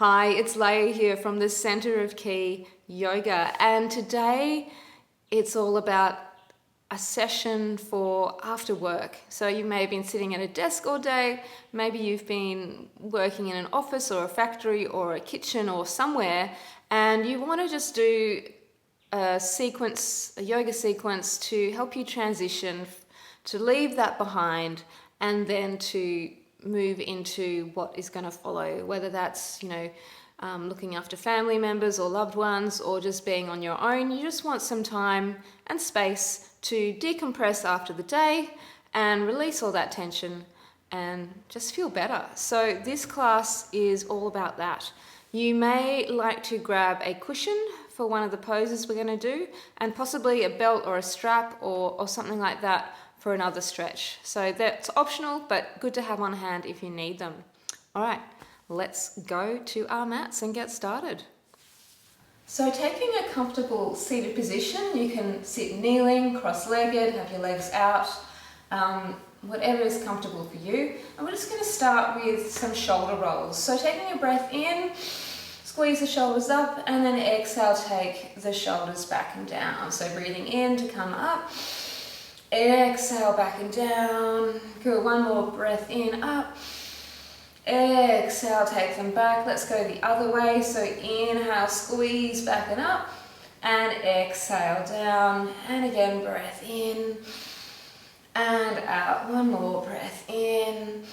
Hi, it's Leah here from the Center of Key Yoga, and today it's all about a session for after work. So you may have been sitting at a desk all day, maybe you've been working in an office or a factory or a kitchen or somewhere, and you want to just do a yoga sequence to help you transition, to leave that behind, and then to move into what is going to follow, whether that's, looking after family members or loved ones or just being on your own. You just want some time and space to decompress after the day and release all that tension and just feel better. So this class is all about that. You may like to grab a cushion for one of the poses we're going to do, and possibly a belt or a strap or something like that for another stretch. So that's optional, but good to have on hand if you need them. All right, let's go to our mats and get started. So taking a comfortable seated position, you can sit kneeling, cross-legged, have your legs out, whatever is comfortable for you. And we're just going to start with some shoulder rolls. So taking a breath in, squeeze the shoulders up, and then exhale, take the shoulders back and down. So breathing in to come up, exhale back and down. Good, one more breath in, up. Exhale, take them back. Let's go the other way. So inhale, squeeze back and up, and exhale down. And again, breath in and out. One more breath in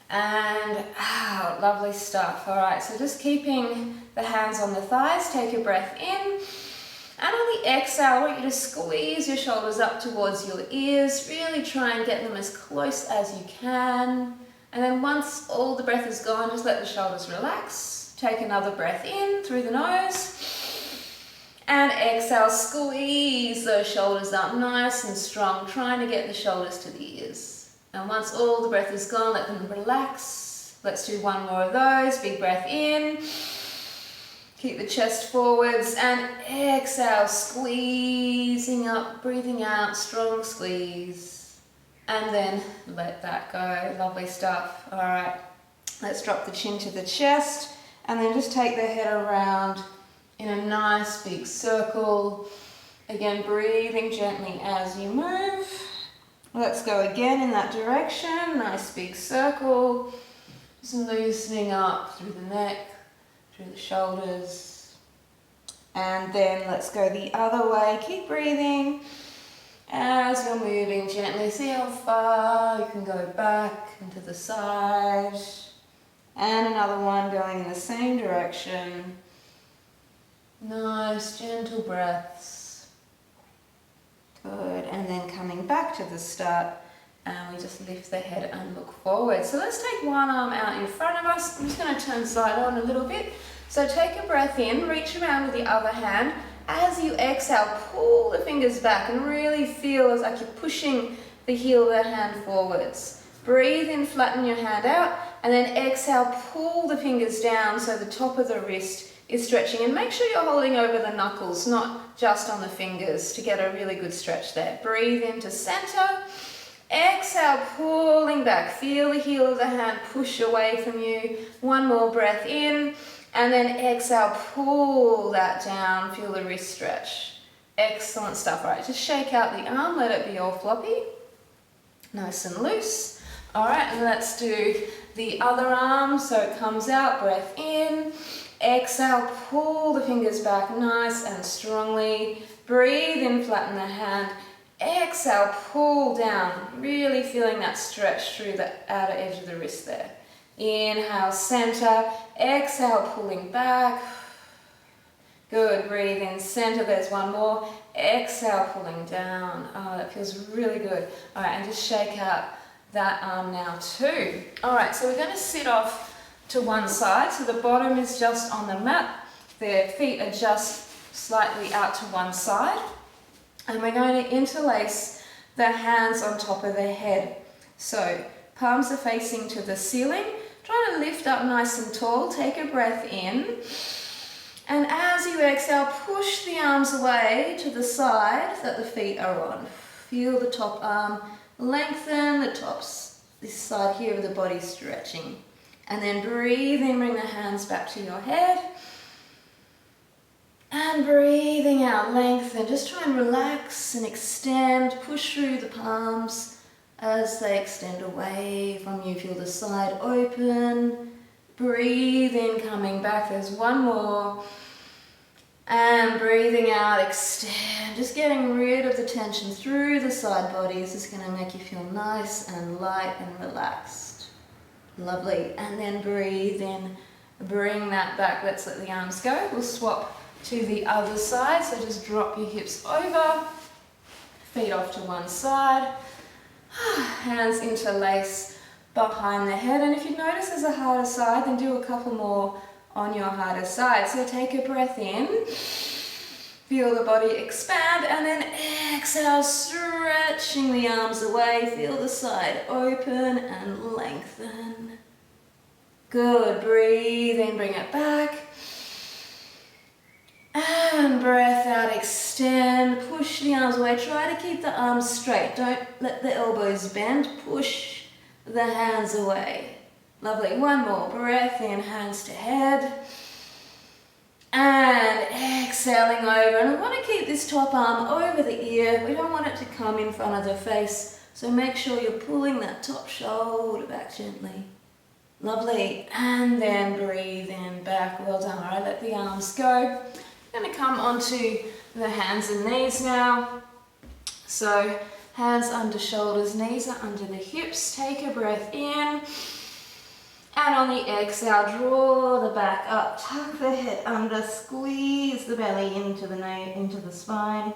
and out. Lovely stuff. All right, so just keeping the hands on the thighs. Take a breath in. And on the exhale, I want you to squeeze your shoulders up towards your ears. Really try and get them as close as you can. And then once all the breath is gone, just let the shoulders relax. Take another breath in through the nose. And exhale, squeeze those shoulders up nice and strong, trying to get the shoulders to the ears. And once all the breath is gone, let them relax. Let's do one more of those. Big breath in. Keep the chest forwards and exhale, squeezing up, breathing out, strong squeeze. And then let that go. Lovely stuff. All right, let's drop the chin to the chest and then just take the head around in a nice big circle. Again, breathing gently as you move. Let's go again in that direction. Nice big circle. Just loosening up through the neck, through the shoulders, and then let's go the other way. Keep breathing as you're moving gently. See how far you can go back and to the side, and another one going in the same direction. Nice gentle breaths. Good, and then coming back to the start, and we just lift the head and look forward. So let's take one arm out in front of us. I'm just going to turn side on a little bit. So take a breath in, reach around with the other hand. As you exhale, pull the fingers back and really feel as like you're pushing the heel of that hand forwards. Breathe in, flatten your hand out, and then exhale, pull the fingers down so the top of the wrist is stretching. And make sure you're holding over the knuckles, not just on the fingers, to get a really good stretch there. Breathe into center. Exhale, pulling back. Feel the heel of the hand push away from you. One more breath in, and then exhale, pull that down. Feel the wrist stretch. Excellent stuff. All right, just shake out the arm, let it be all floppy. Nice and loose. All right, and let's do the other arm. So it comes out, breath in. Exhale, pull the fingers back nice and strongly. Breathe in, flatten the hand. Exhale, pull down, really feeling that stretch through the outer edge of the wrist there. Inhale, center. Exhale, pulling back. Good, breathe in, center. There's one more. Exhale, pulling down. Oh, that feels really good. All right, and just shake out that arm now too. All right, so we're going to sit off to one side. So the bottom is just on the mat. The feet are just slightly out to one side. And we're going to interlace the hands on top of the head. So palms are facing to the ceiling. Try to lift up nice and tall. Take a breath in. And as you exhale, push the arms away to the side that the feet are on. Feel the top arm lengthen, the tops, this side here of the body stretching. And then breathe in, bring the hands back to your head. And breathing out, lengthen. Just try and relax and extend, push through the palms as they extend away from you. Feel the side open. Breathe in, coming back. There's one more. And breathing out, extend. Just getting rid of the tension through the side body. This is going to make you feel nice and light and relaxed. Lovely. And then breathe in. Bring that back. Let's let the arms go. We'll swap to the other side. So just drop your hips over. Feet off to one side. Hands interlace behind the head. And if you notice there's a harder side, then do a couple more on your harder side. So take a breath in. Feel the body expand, and then exhale, stretching the arms away. Feel the side open and lengthen. Good. Breathe in, bring it back. And breath out, extend. Push the arms away. Try to keep the arms straight. Don't let the elbows bend. Push the hands away. Lovely. One more. Breath in, hands to head. And exhaling over. And we want to keep this top arm over the ear. We don't want it to come in front of the face. So make sure you're pulling that top shoulder back gently. Lovely. And then breathe in, back. Well done. All right, let the arms go. I'm going to come onto the hands and knees now. So hands under shoulders, knees are under the hips. Take a breath in. And on the exhale, draw the back up, tuck the head under, squeeze the belly into the spine.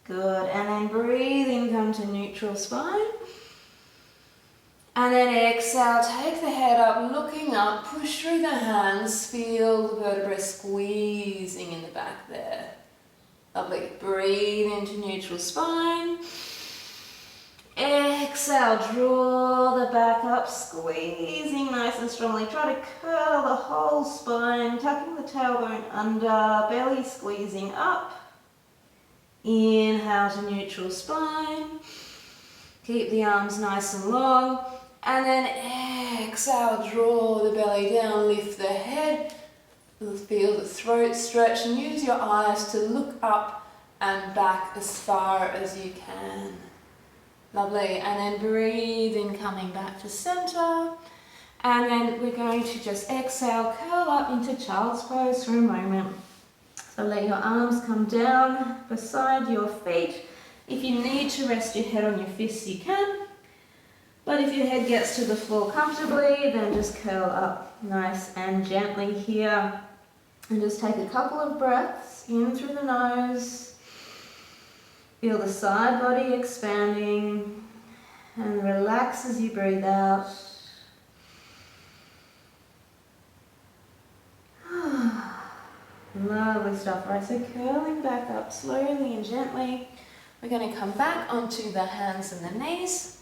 Good. And then breathe in, come to neutral spine. And then exhale, take the head up, looking up, push through the hands, feel the vertebrae squeezing in the back there. Lovely. Breathe into neutral spine. Exhale, draw the back up, squeezing nice and strongly. Try to curl the whole spine, tucking the tailbone under, belly squeezing up. Inhale to neutral spine. Keep the arms nice and long. And then exhale, draw the belly down, lift the head. Feel the throat stretch and use your eyes to look up and back as far as you can. Lovely. And then breathe in, coming back to center. And then we're going to just exhale, curl up into child's pose for a moment. So let your arms come down beside your feet. If you need to rest your head on your fists, you can. But if your head gets to the floor comfortably, then just curl up nice and gently here. And just take a couple of breaths in through the nose. Feel the side body expanding. And relax as you breathe out. Lovely stuff, right? So curling back up slowly and gently. We're going to come back onto the hands and the knees.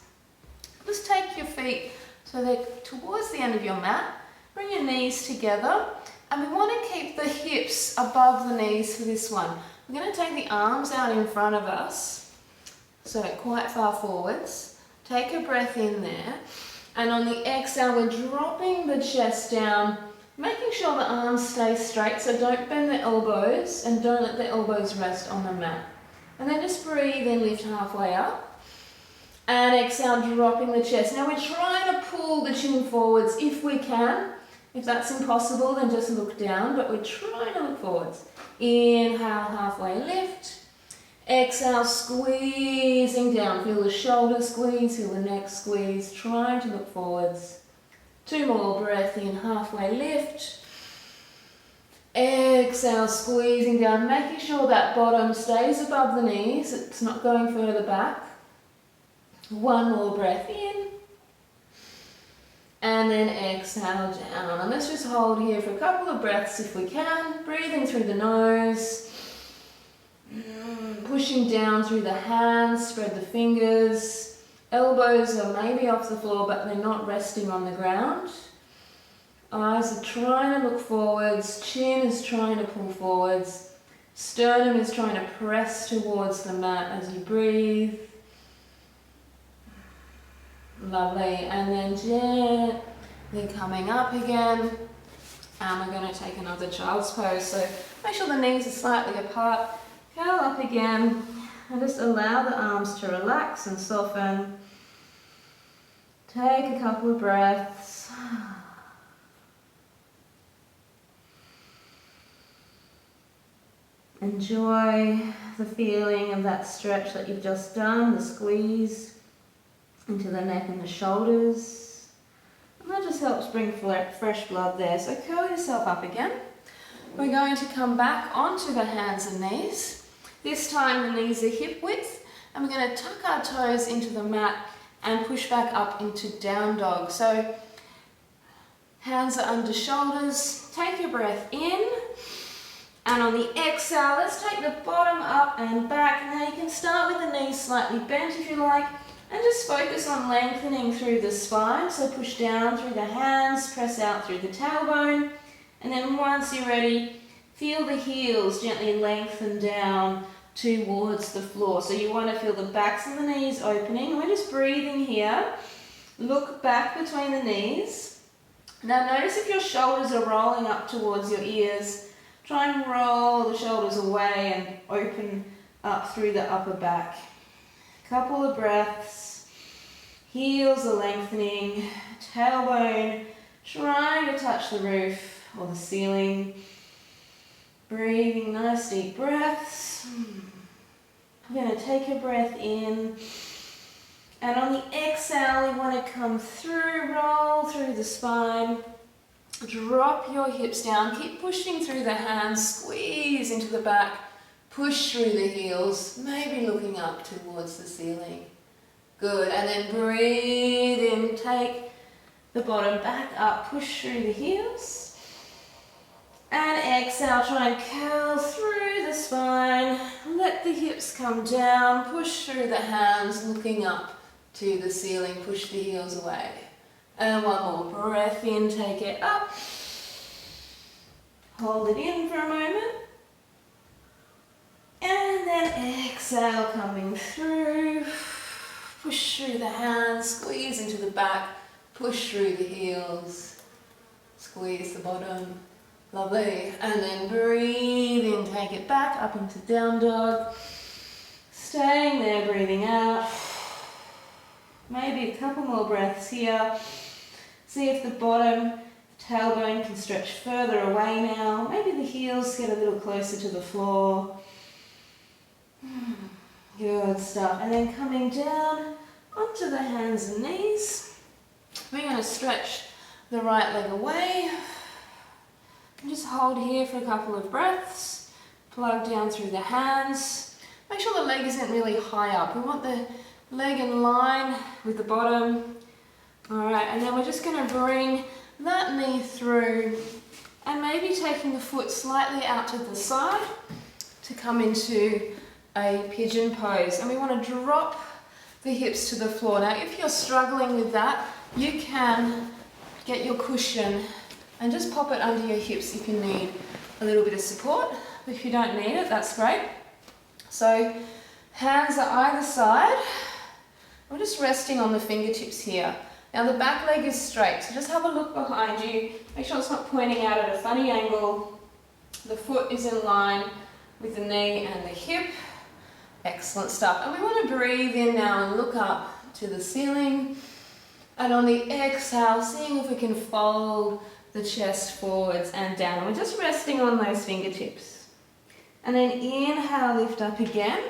Just take your feet so they're towards the end of your mat. Bring your knees together. And we want to keep the hips above the knees for this one. We're going to take the arms out in front of us. So quite far forwards. Take a breath in there. And on the exhale, we're dropping the chest down. Making sure the arms stay straight, so don't bend the elbows and don't let the elbows rest on the mat. And then just breathe in, lift halfway up. And exhale, dropping the chest. Now we're trying to pull the chin forwards if we can. If that's impossible, then just look down, but we're trying to look forwards. Inhale, halfway lift. Exhale, squeezing down. Feel the shoulder squeeze, feel the neck squeeze. Trying to look forwards. Two more, breath in, halfway lift. Exhale, squeezing down, making sure that bottom stays above the knees, it's not going further back. One more breath in. And then exhale down. And let's just hold here for a couple of breaths if we can. Breathing through the nose. Pushing down through the hands, spread the fingers. Elbows are maybe off the floor, but they're not resting on the ground. Eyes are trying to look forwards. Chin is trying to pull forwards. Sternum is trying to press towards the mat as you breathe. Lovely. And then Then coming up again, and we're going to take another child's pose. So make sure the knees are slightly apart, curl up again, and just allow the arms to relax and soften. Take a couple of breaths. Enjoy the feeling of that stretch that you've just done, the squeeze into the neck and the shoulders. And that just helps bring fresh blood there. So curl yourself up again. We're going to come back onto the hands and knees. This time the knees are hip width, and we're going to tuck our toes into the mat and push back up into down dog. So hands are under shoulders. Take your breath in, and on the exhale, let's take the bottom up and back. Now you can start with the knees slightly bent if you like, and just focus on lengthening through the spine. So push down through the hands, press out through the tailbone, and then once you're ready, feel the heels gently lengthen down towards the floor. So you want to feel the backs of the knees opening. We're just breathing here. Look back between the knees. Now notice if your shoulders are rolling up towards your ears. Try and roll the shoulders away and open up through the upper back. Couple of breaths. Heels are lengthening. Tailbone trying to touch the roof or the ceiling. Breathing nice deep breaths. I'm going to take a breath in, and on the exhale we want to come through, roll through the spine, drop your hips down, keep pushing through the hands, squeeze into the back, push through the heels, maybe looking up towards the ceiling. Good, and then breathe in, take the bottom back up, push through the heels. And exhale, try and curl through the spine, let the hips come down, push through the hands, looking up to the ceiling, push the heels away. And one more breath in, take it up, hold it in for a moment, and then exhale, coming through, push through the hands, squeeze into the back, push through the heels, squeeze the bottom. Lovely, and then breathe in, take it back up into down dog. Staying there, breathing out. Maybe a couple more breaths here. See if the bottom tailbone can stretch further away now. Maybe the heels get a little closer to the floor. Good stuff. And then coming down onto the hands and knees. We're going to stretch the right leg away. And just hold here for a couple of breaths. Plug down through the hands. Make sure the leg isn't really high up. We want the leg in line with the bottom. Alright, and then we're just going to bring that knee through and maybe taking the foot slightly out to the side to come into a pigeon pose. And we want to drop the hips to the floor. Now if you're struggling with that, you can get your cushion and just pop it under your hips if you need a little bit of support. But if you don't need it, that's great. So hands are either side. We're just resting on the fingertips here. Now the back leg is straight, so just have a look behind you. Make sure it's not pointing out at a funny angle. The foot is in line with the knee and the hip. Excellent stuff. And we want to breathe in now and look up to the ceiling. And on the exhale, seeing if we can fold the chest forwards and down. We're just resting on those fingertips. And then inhale, lift up again.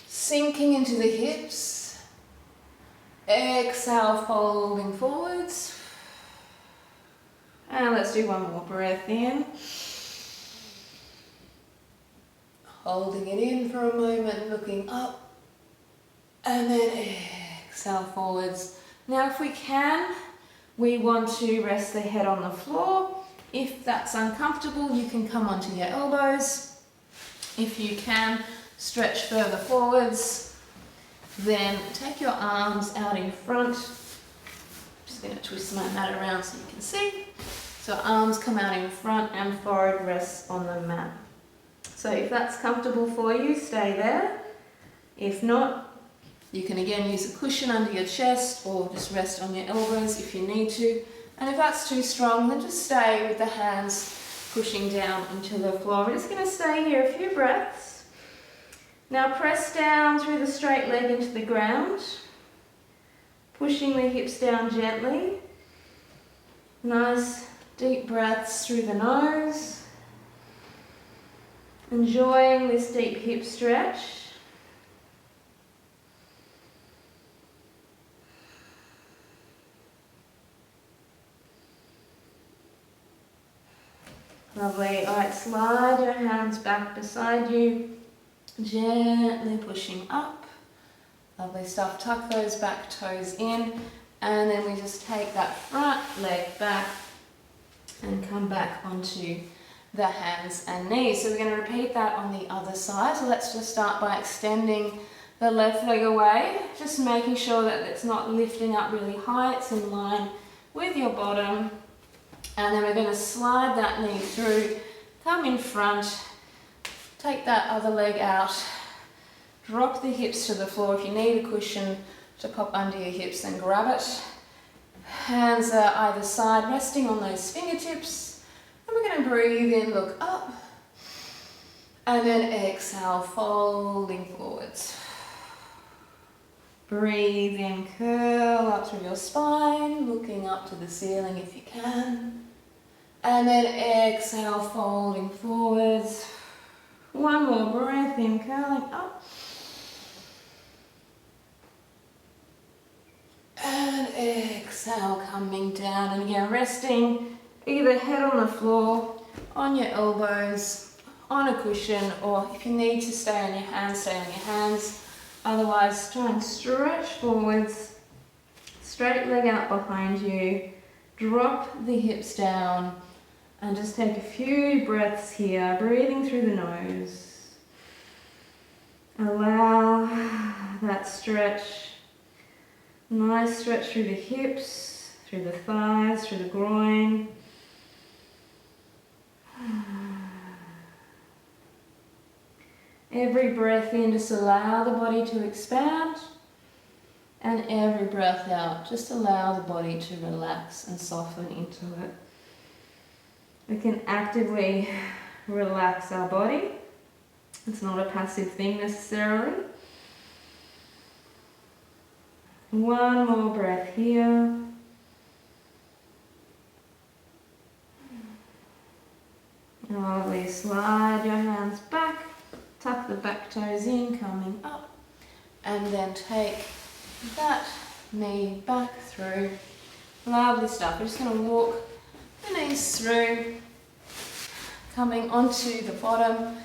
Sinking into the hips. Exhale, folding forwards. And let's do one more breath in. Holding it in for a moment, looking up. And then exhale forwards. Now if we can, we want to rest the head on the floor. If that's uncomfortable, you can come onto your elbows. If you can, stretch further forwards. Then take your arms out in front. Just going to twist my mat around so you can see. So arms come out in front and forehead rests on the mat. So if that's comfortable for you, stay there. If not, you can again use a cushion under your chest or just rest on your elbows if you need to. And if that's too strong, then just stay with the hands pushing down into the floor. We're just going to stay here a few breaths. Now press down through the straight leg into the ground, pushing the hips down gently. Nice deep breaths through the nose. Enjoying this deep hip stretch. Lovely. Alright, slide your hands back beside you, gently pushing up. Lovely stuff. Tuck those back toes in, and then we just take that front leg back and come back onto the hands and knees. So we're going to repeat that on the other side. So let's just start by extending the left leg away, just making sure that it's not lifting up really high, it's in line with your bottom. And then we're going to slide that knee through, come in front, take that other leg out, drop the hips to the floor. If you need a cushion to pop under your hips, then grab it. Hands are either side, resting on those fingertips. And we're going to breathe in, look up, and then exhale, folding forwards. Breathe in, curl up through your spine, looking up to the ceiling if you can. And then exhale, folding forwards. One more breath in, curling up. And exhale, coming down. And again, resting either head on the floor, on your elbows, on a cushion, or if you need to stay on your hands, stay on your hands. Otherwise, try and stretch forwards, straight leg out behind you, drop the hips down, and just take a few breaths here, breathing through the nose. Allow that stretch, nice stretch through the hips, through the thighs, through the groin. Every breath in, just allow the body to expand, and every breath out, just allow the body to relax and soften into it. We can actively relax our body. It's not a passive thing necessarily. One more breath here. Lovely, slide your hands back. Tuck the back toes in, coming up, and then take that knee back through. Lovely stuff. We're just going to walk the knees through, coming onto the bottom.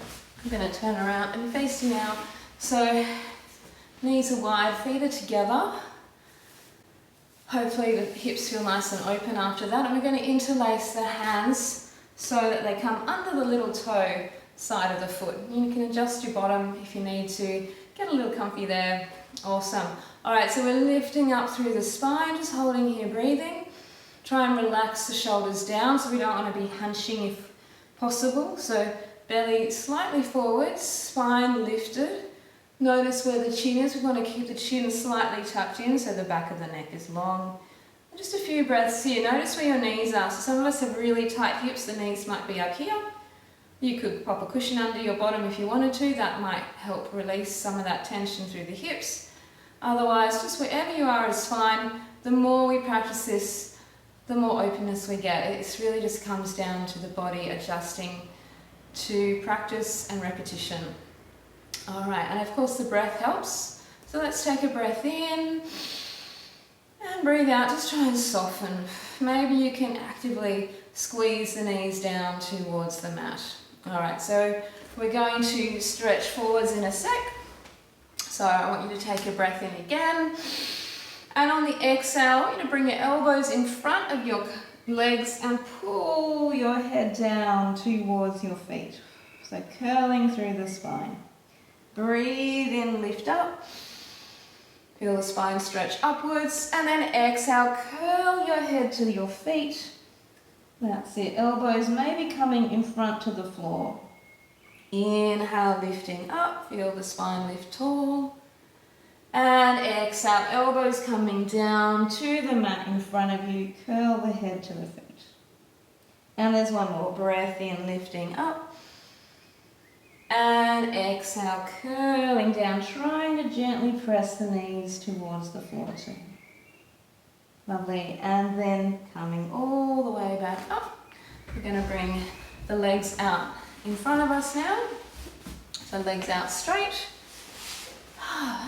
I'm going to turn around and facing out. So knees are wide, feet are together. Hopefully the hips feel nice and open after that. And we're going to interlace the hands so that they come under the little toe side of the foot. You can adjust your bottom if you need to. Get a little comfy there. Awesome. Alright, so we're lifting up through the spine, just holding here, breathing. Try and relax the shoulders down, so we don't want to be hunching if possible. So belly slightly forward, spine lifted. Notice where the chin is. We want to keep the chin slightly tucked in so the back of the neck is long. And just a few breaths here. Notice where your knees are. So some of us have really tight hips, the knees might be up here. You could pop a cushion under your bottom if you wanted to. That might help release some of that tension through the hips. Otherwise, just wherever you are is fine. The more we practice this, the more openness we get. It really just comes down to the body adjusting to practice and repetition. All right, and of course the breath helps. So let's take a breath in and breathe out. Just try and soften. Maybe you can actively squeeze the knees down towards the mat. All right, so we're going to stretch forwards in a sec. So I want you to take a breath in again. And on the exhale, I want you to bring your elbows in front of your legs and pull your head down towards your feet. So curling through the spine. Breathe in, lift up. Feel the spine stretch upwards. And then exhale, curl your head to your feet. That's it. Elbows maybe coming in front to the floor. Inhale, lifting up. Feel the spine lift tall. And exhale, elbows coming down to the mat in front of you. Curl the head to the feet. And there's one more. Breath in, lifting up. And exhale, curling down, trying to gently press the knees towards the floor too. Lovely. And then coming all the way back up. We're going to bring the legs out in front of us now. So legs out straight.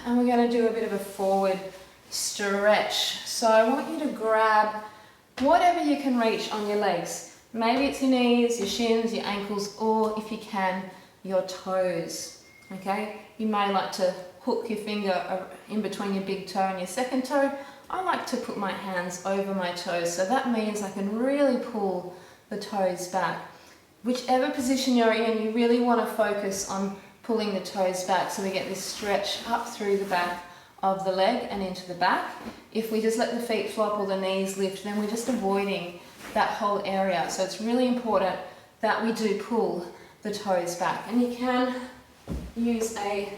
And we're going to do a bit of a forward stretch. So I want you to grab whatever you can reach on your legs. Maybe it's your knees, your shins, your ankles, or if you can, your toes. Okay? You may like to hook your finger in between your big toe and your second toe. I like to put my hands over my toes, so that means I can really pull the toes back. Whichever position you're in, you really want to focus on pulling the toes back so we get this stretch up through the back of the leg and into the back. If we just let the feet flop or the knees lift, then we're just avoiding that whole area. So it's really important that we do pull the toes back. And you can use a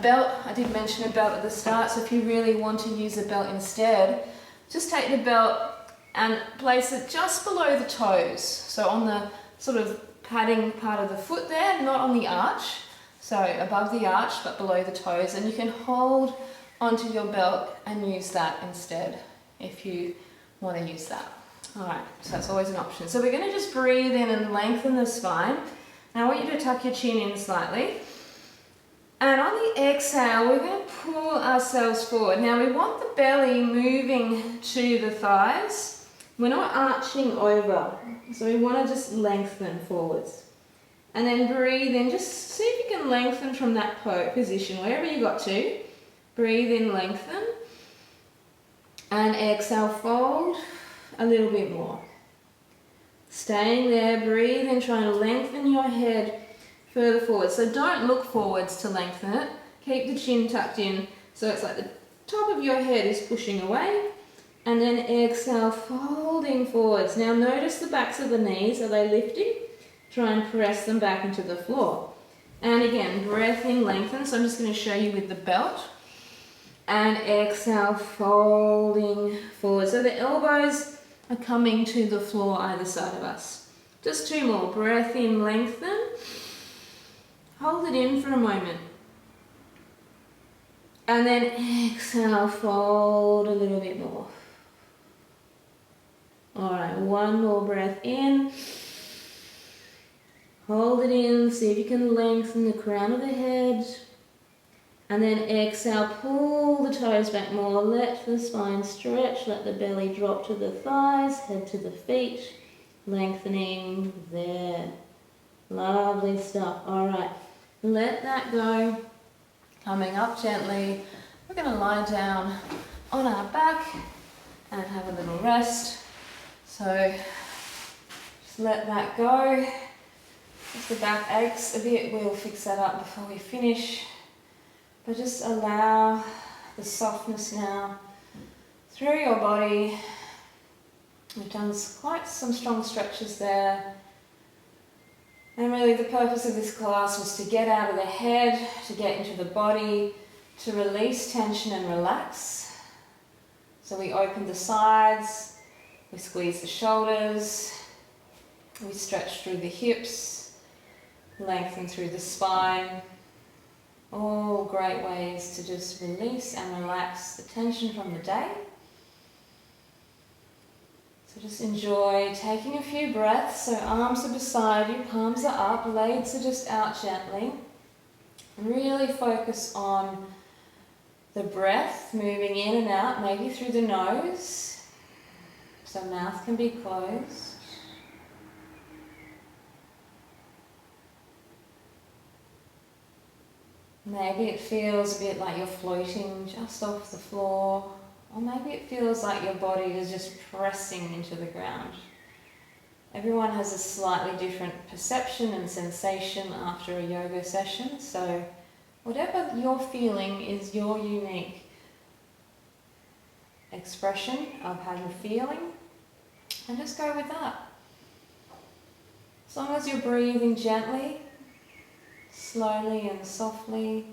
belt. I did mention a belt at the start, so if you really want to use a belt instead, just take the belt and place it just below the toes. So on the sort of padding part of the foot there, not on the arch. So above the arch, but below the toes, and you can hold onto your belt and use that instead if you want to use that. All right, so that's always an option. So we're going to just breathe in and lengthen the spine. Now I want you to tuck your chin in slightly. And on the exhale, we're going to pull ourselves forward. Now we want the belly moving to the thighs. We're not arching over, so we want to just lengthen forwards. And then breathe in, just see if you can lengthen from that position, wherever you got to. Breathe in, lengthen. And exhale, fold a little bit more. Staying there, breathe in, trying to lengthen your head further forward. So don't look forwards to lengthen it. Keep the chin tucked in, so it's like the top of your head is pushing away. And then exhale, folding forwards. Now notice the backs of the knees, are they lifting? Try and press them back into the floor. And again, breath in, lengthen. So I'm just going to show you with the belt. And exhale, folding forward. So the elbows are coming to the floor either side of us. Just two more. Breath in, lengthen. Hold it in for a moment. And then exhale, fold a little bit more. All right, one more breath in. Hold it in, see if you can lengthen the crown of the head. And then exhale, pull the toes back more. Let the spine stretch, let the belly drop to the thighs, head to the feet. Lengthening there. Lovely stuff. All right, let that go. Coming up gently. We're going to lie down on our back and have a little rest. So just let that go. If the back aches a bit, we'll fix that up before we finish. But just allow the softness now through your body. We've done quite some strong stretches there. And really the purpose of this class was to get out of the head, to get into the body, to release tension and relax. So we open the sides, we squeeze the shoulders, we stretch through the hips, lengthen through the spine. All great ways to just release and relax the tension from the day. So just enjoy taking a few breaths. So arms are beside you, palms are up, legs are just out gently. And really focus on the breath moving in and out, maybe through the nose. So mouth can be closed. Maybe it feels a bit like you're floating just off the floor, or maybe it feels like your body is just pressing into the ground. Everyone has a slightly different perception and sensation after a yoga session, so whatever you're feeling is your unique expression of how you're feeling, and just go with that. As long as you're breathing gently, slowly and softly,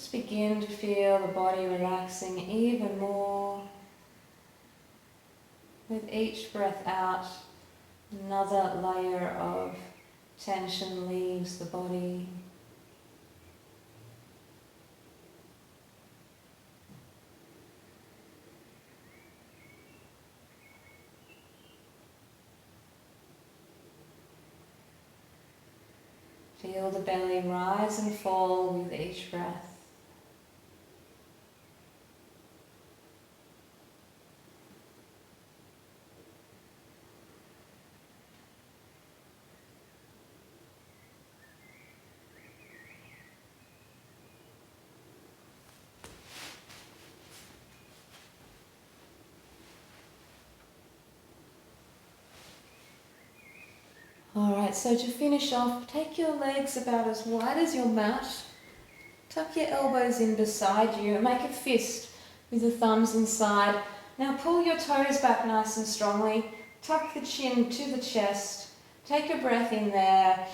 Just begin to feel the body relaxing even more. With each breath out, another layer of tension leaves the body. Feel the belly rise and fall with each breath. Alright, so to finish off, take your legs about as wide as your mat. Tuck your elbows in beside you and make a fist with the thumbs inside. Now pull your toes back nice and strongly. Tuck the chin to the chest. Take a breath in there.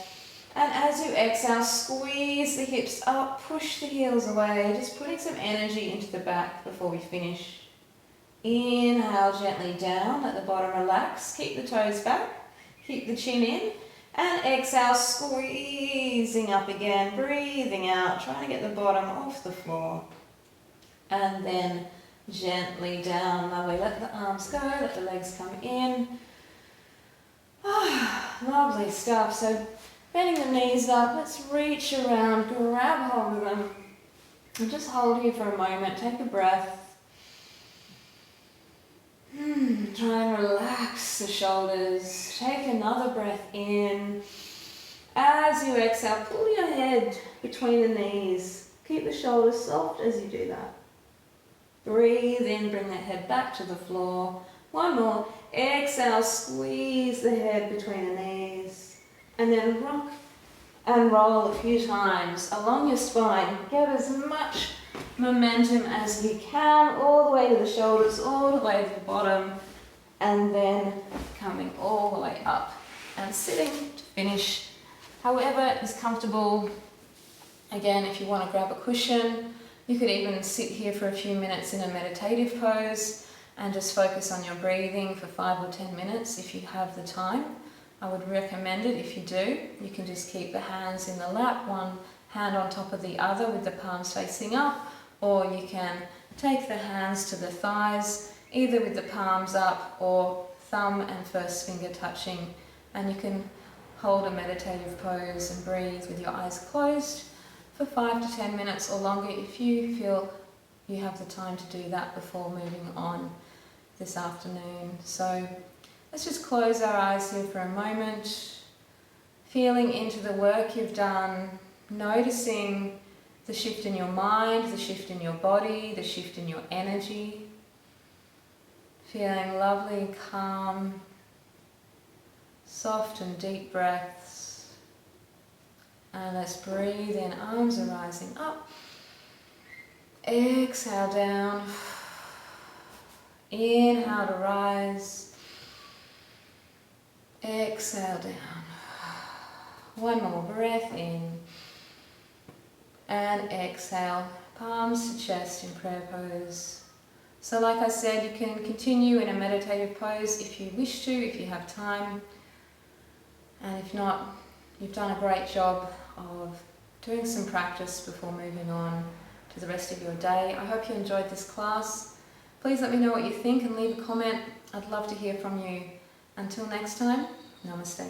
And as you exhale, squeeze the hips up, push the heels away, just putting some energy into the back before we finish. Inhale gently down, let the bottom relax. Keep the toes back. Keep the chin in, and exhale, squeezing up again, breathing out, trying to get the bottom off the floor. And then gently down, lovely. Let the arms go, let the legs come in. Lovely stuff. So bending the knees up, let's reach around, grab hold of them, and just hold here for a moment. Take a breath. Try and relax the shoulders. Take another breath in. As you exhale, pull your head between the knees. Keep the shoulders soft as you do that. Breathe in, bring that head back to the floor. One more. Exhale, squeeze the head between the knees. And then rock and roll a few times along your spine. Get as much momentum as you can, all the way to the shoulders, all the way to the bottom, and then coming all the way up and sitting to finish. However is comfortable. Again, if you want to grab a cushion, you could even sit here for a few minutes in a meditative pose and just focus on your breathing for 5 or 10 minutes if you have the time. I would recommend it if you do. You can just keep the hands in the lap, one hand on top of the other with the palms facing up, or you can take the hands to the thighs, either with the palms up or thumb and first finger touching, and you can hold a meditative pose and breathe with your eyes closed for 5 to 10 minutes or longer if you feel you have the time to do that before moving on this afternoon. So let's just close our eyes here for a moment, feeling into the work you've done, noticing the shift in your mind, the shift in your body, the shift in your energy. Feeling lovely, calm, soft and deep breaths. And let's breathe in, arms are rising up. Exhale down. Inhale to rise. Exhale down. One more breath in. And exhale, palms to chest in prayer pose. So like I said, you can continue in a meditative pose if you wish to, if you have time. And if not, you've done a great job of doing some practice before moving on to the rest of your day. I hope you enjoyed this class. Please let me know what you think and leave a comment. I'd love to hear from you. Until next time, namaste.